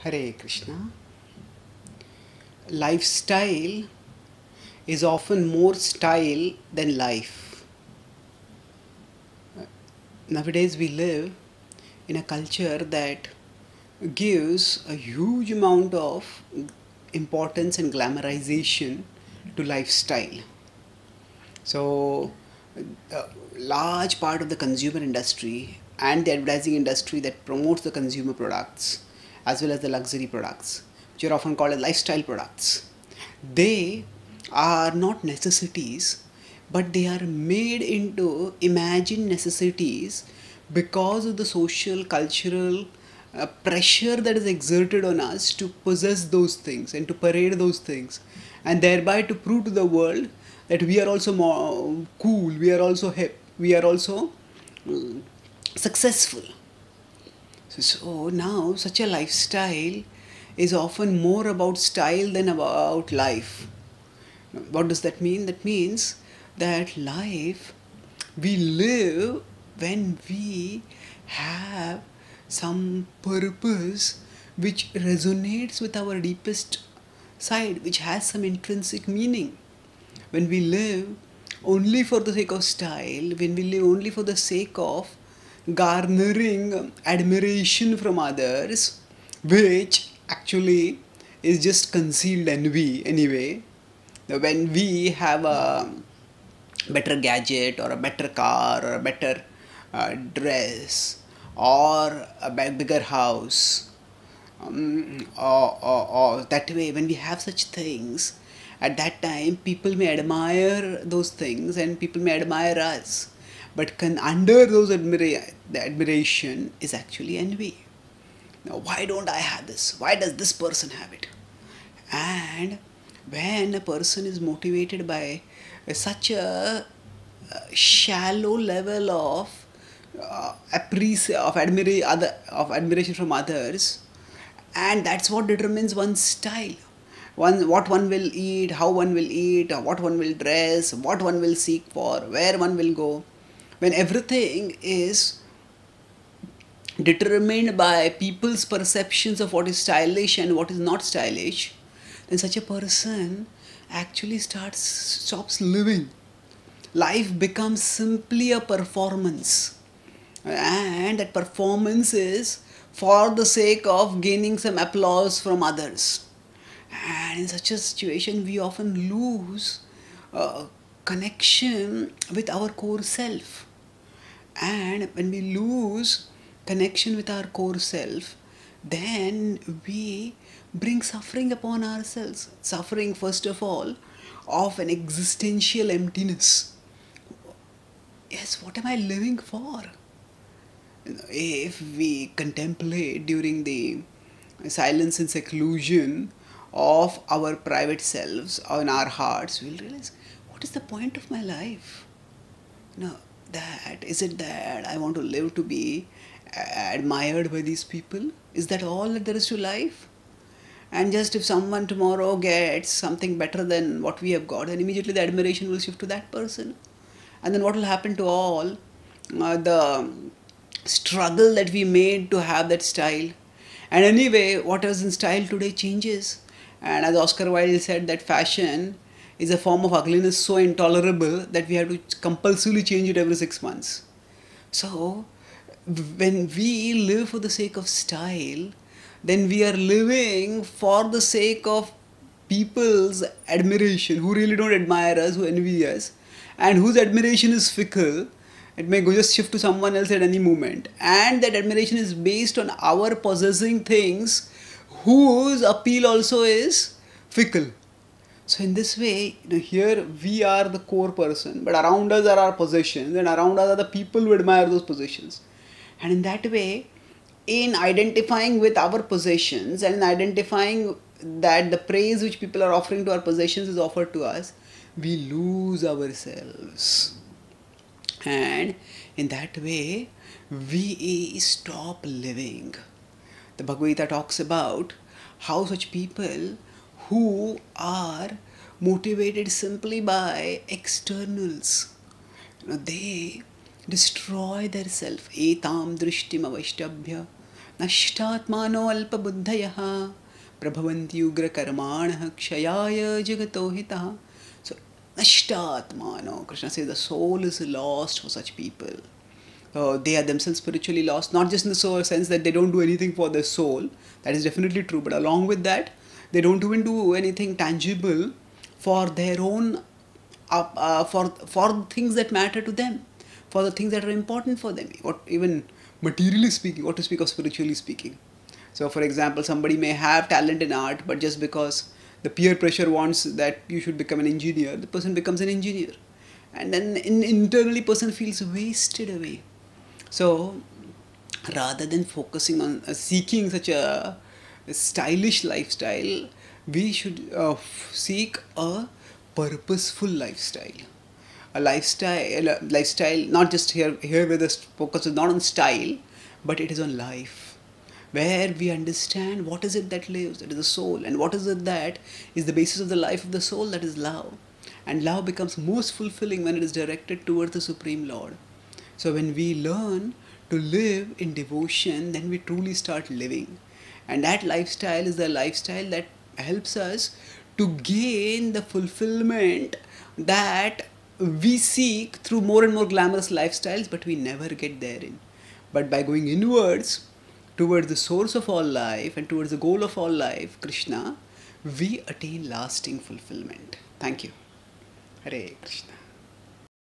Hare Krishna. Lifestyle is often more style than life. Nowadays, we live in a culture that gives a huge amount of importance and glamorization to lifestyle. So, a large part of the consumer industry and the advertising industry that promotes the consumer products as well as the luxury products, which are often called as lifestyle products, they are not necessities, but they are made into imagined necessities because of the social, cultural pressure that is exerted on us to possess those things and to parade those things, and thereby to prove to the world that we are also more cool, we are also hip, we are also successful. So now, such a lifestyle is often more about style than about life. What does that mean? That means that life we live when we have some purpose which resonates with our deepest side, which has some intrinsic meaning. When we live only for the sake of style, when we live only for the sake of garnering admiration from others, which actually is just concealed envy anyway. When we have a better gadget or a better car or a better dress or a bigger house, or that way, when we have such things, at that time people may admire those things and people may admire us, but under those the admiration is actually envy. Now, why don't I have this? Why does this person have it? And when a person is motivated by such a shallow level of admiration from others, and that's what determines one's style. What one will eat, how one will eat, what one will dress, what one will seek for, where one will go. When everything is determined by people's perceptions of what is stylish and what is not stylish, then such a person actually stops living. Life becomes simply a performance, and that performance is for the sake of gaining some applause from others. And in such a situation, we often lose connection with our core self. And when we lose connection with our core self, then we bring suffering upon ourselves. Suffering, first of all, of an existential emptiness. Yes, what am I living for? If we contemplate during the silence and seclusion of our private selves or in our hearts, we'll realize, what is the point of my life? Is it that I want to live to be admired by these people? Is that all that there is to life? And just if someone tomorrow gets something better than what we have got, then immediately the admiration will shift to that person. And then what will happen to all the struggle that we made to have that style? And anyway, what is in style today changes. And as Oscar Wilde said, that fashion is a form of ugliness so intolerable that we have to compulsively change it every 6 months. So, when we live for the sake of style, then we are living for the sake of people's admiration, who really don't admire us, who envy us, and whose admiration is fickle. It may just shift to someone else at any moment. And that admiration is based on our possessing things whose appeal also is fickle. So in this way, here we are the core person, but around us are our possessions, and around us are the people who admire those possessions. And in that way, in identifying with our possessions and in identifying that the praise which people are offering to our possessions is offered to us, we lose ourselves. And in that way, we stop living. The Bhagavad Gita talks about how such people who are motivated simply by externals, they destroy their self. Etam drishtim avashtabhya Nashtatmano alpa buddhayaha prabhavanti ugra karmanah kshayaya jagato hitaha. So, Nashtatmano, Krishna says the soul is lost for such people. They are themselves spiritually lost, not just in the soul sense that they don't do anything for their soul. That is definitely true, but along with that, they don't even do anything tangible for their own, for things that matter to them, for the things that are important for them. What even materially speaking, what to speak of spiritually speaking. So, for example, somebody may have talent in art, but just because the peer pressure wants that you should become an engineer, the person becomes an engineer, and then internally, person feels wasted away. So, rather than focusing on seeking such a stylish lifestyle, we should seek a purposeful lifestyle. A lifestyle, not just here where the focus is not on style, but it is on life, where we understand what is it that lives, that is the soul, and what is it that is the basis of the life of the soul, that is love. And love becomes most fulfilling when it is directed towards the Supreme Lord. So when we learn to live in devotion, then we truly start living. And that lifestyle is the lifestyle that helps us to gain the fulfillment that we seek through more and more glamorous lifestyles, but we never get therein. But by going inwards, towards the source of all life and towards the goal of all life, Krishna, we attain lasting fulfillment. Thank you. Hare Krishna.